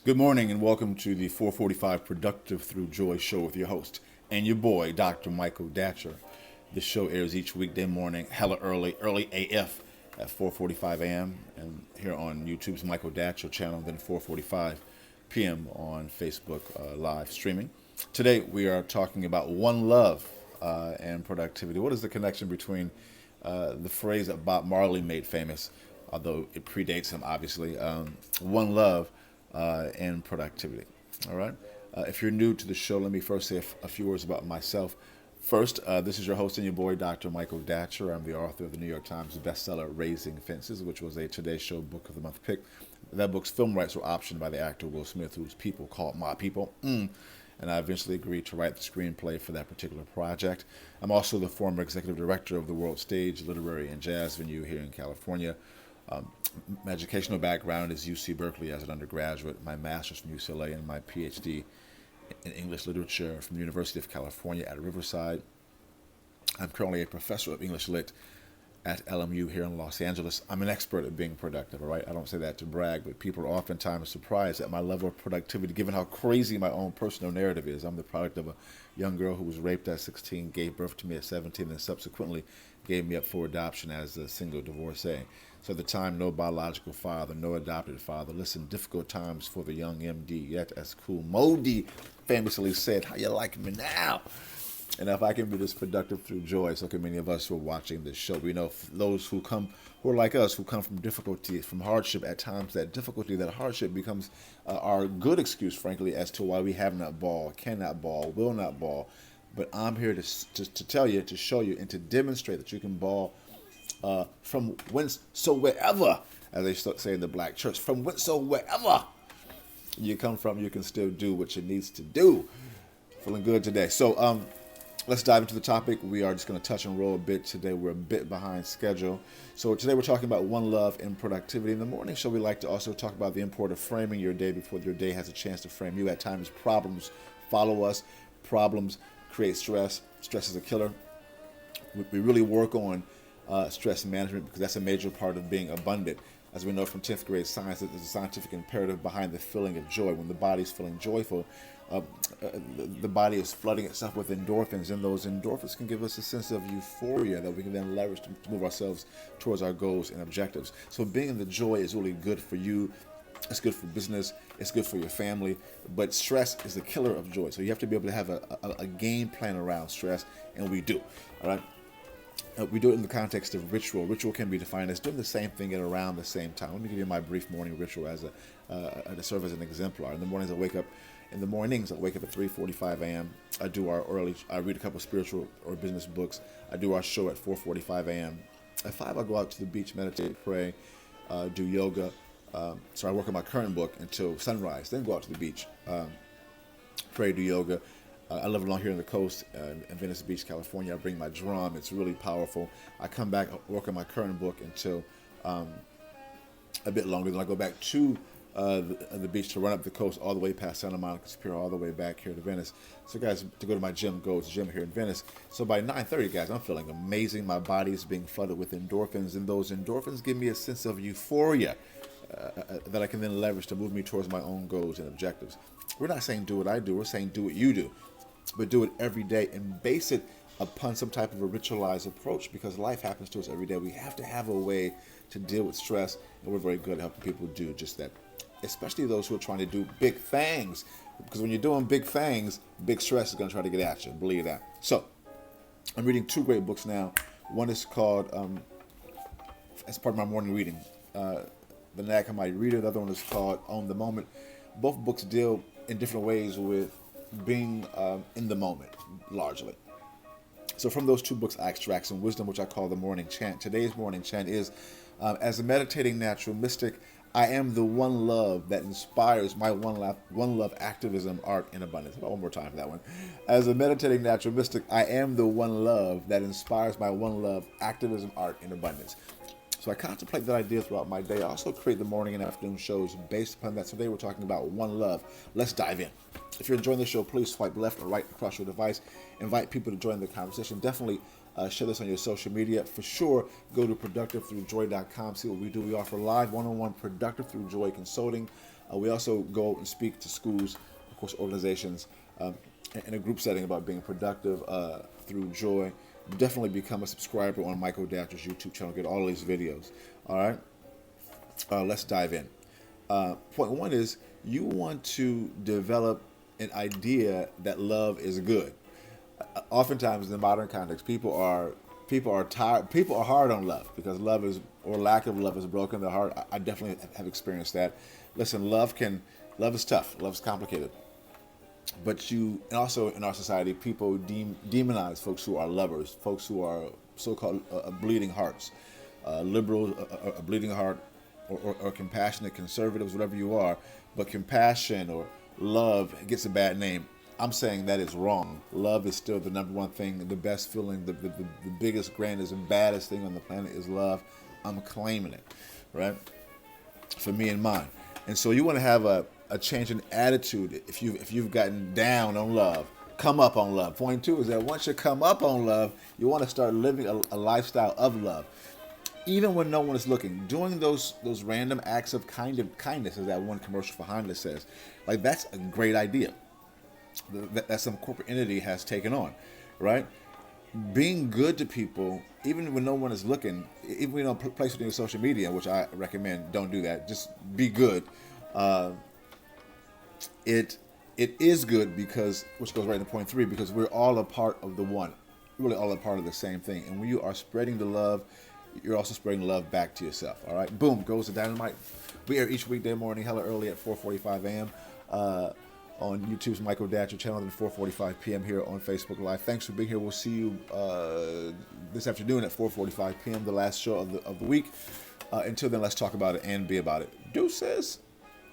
Good morning and welcome to the 445 Productive Through Joy show with your host and your boy, Dr. Michael Datcher. This show airs each weekday morning, hella early AF at 4:45 a.m. and here on YouTube's Michael Datcher channel, then 4:45 p.m. on Facebook live streaming. Today we are talking about one love and productivity. What is the connection between the phrase that Bob Marley made famous, although it predates him obviously, one love and productivity. All right. If you're new to the show, let me first say a few words about myself. First, this is your host and your boy, Dr. Michael Datcher. I'm the author of the New York Times bestseller Raising Fences, which was a Today Show Book of the Month pick. That book's film rights were optioned by the actor Will Smith, whose people called My People. And I eventually agreed to write the screenplay for that particular project. I'm also the former executive director of the World Stage Literary and Jazz venue here in California. My educational background is UC Berkeley as an undergraduate, my master's from UCLA, and my PhD in English literature from the University of California at Riverside. I'm currently a professor of English Lit at LMU here in Los Angeles. I'm an expert at being productive, all right? I don't say that to brag, but people are oftentimes surprised at my level of productivity given how crazy my own personal narrative is. I'm the product of a young girl who was raped at 16, gave birth to me at 17, and subsequently gave me up for adoption as a single divorcee. So at the time, no biological father, no adopted father. Listen, difficult times for the young MD, yet as cool. Modi famously said, "How you like me now?" And if I can be this productive through joy, so can many of us who are watching this show. We know those who are like us, who come from difficulty, from hardship at times, that difficulty, that hardship becomes our good excuse, frankly, as to why we have not ball, cannot ball, will not ball. But I'm here to tell you, to show you, and to demonstrate that you can ball from wherever, as they say in the black church, from wherever you come from, you can still do what you needs to do. Feeling good today. So let's dive into the topic. We are just going to touch and roll a bit today. We're a bit behind schedule. So today we're talking about one love and productivity. In the morning show, we like to also talk about the importance of framing your day before your day has a chance to frame you. At times, problems follow us. Problems create stress. Stress is a killer. We really work on stress management because that's a major part of being abundant. As we know from 10th grade science, there's a scientific imperative behind the feeling of joy. When the body's feeling joyful, the body is flooding itself with endorphins, and those endorphins can give us a sense of euphoria that we can then leverage to move ourselves towards our goals and objectives. So being in the joy is really good for you. It's good for business. It's good for your family. But stress is the killer of joy. So you have to be able to have a game plan around stress, and we do. All right. We do it in the context of ritual. Ritual can be defined as doing the same thing at around the same time. Let me give you my brief morning ritual as to serve as an exemplar. In the mornings, I wake up at 3:45 a.m. I read a couple of spiritual or business books. I do our show at 4:45 a.m. At 5, I go out to the beach, meditate, pray, do yoga. So I work on my current book until sunrise, then go out to the beach, pray, do yoga. I live along here on the coast in Venice Beach, California. I bring my drum. It's really powerful. I come back, work on my current book until a bit longer. Then I go back to the beach to run up the coast all the way past Santa Monica Superior, all the way back here to Venice. So guys, to go to my gym, go to the gym here in Venice. So by 9:30, guys, I'm feeling amazing. My body is being flooded with endorphins, and those endorphins give me a sense of euphoria that I can then leverage to move me towards my own goals and objectives. We're not saying do what I do. We're saying do what you do. But do it every day and base it upon some type of a ritualized approach, because life happens to us every day. We have to have a way to deal with stress, and we're very good at helping people do just that, especially those who are trying to do big things. Because when you're doing big things, big stress is going to try to get at you, believe that. So I'm reading 2 great books now. One is called, as part of my morning reading, The Knack of My Reader. The other one is called On the Moment. Both books deal in different ways with being in the moment, largely. So from those 2 books, I extract some wisdom, which I call the morning chant. Today's morning chant is, as a meditating natural mystic, I am the one love that inspires my one love activism, art, and abundance. About one more time for that one. As a meditating natural mystic, I am the one love that inspires my one love activism, art, and abundance. So I contemplate that idea throughout my day. I also create the morning and afternoon shows based upon that. So today we're talking about one love. Let's dive in. If you're enjoying the show, please swipe left or right across your device. Invite people to join the conversation. Definitely Share this on your social media. For sure, go to productivethroughjoy.com. See what we do. We offer live one-on-one Productive Through Joy consulting. We also go and speak to schools, of course, organizations, in a group setting about being productive through joy. Definitely become a subscriber on Michael Datcher's YouTube channel. Get all of these videos. All right? Let's dive in. Point one is you want to develop an idea that love is good. Oftentimes in the modern context, people are tired. People are hard on love because love is, or lack of love, is broken. Their heart. I definitely have experienced that. Listen, love is tough. Love is complicated. But and also in our society, people demonize folks who are lovers, folks who are so-called bleeding hearts, liberals, a bleeding heart, or compassionate conservatives, whatever you are. But compassion or love gets a bad name. I'm saying that is wrong. Love is still the number one thing, the best feeling, the biggest, grandest, and baddest thing on the planet is love. I'm claiming it, right? For me and mine. And so you want to have a change in attitude if you've gotten down on love. Come up on love. Point two is that once you come up on love, you want to start living a lifestyle of love. Even when no one is looking, doing those random acts of kindness, as that one commercial for Honda says, like that's a great idea that some corporate entity has taken on, right? Being good to people, even when no one is looking, even when you don't place it in your social media, which I recommend, don't do that. Just be good. It is good because, which goes right to point three, because we're all a part of the one. We're really all a part of the same thing. And when you are spreading the love, you're also spreading love back to yourself. All right, boom, goes the dynamite. We air each weekday morning, hella early at 4:45 a.m. On YouTube's Michael Datcher channel, and 4:45 p.m. here on Facebook Live. Thanks for being here. We'll see you this afternoon at 4:45 p.m., the last show of the week. Until then, let's talk about it and be about it. Deuces.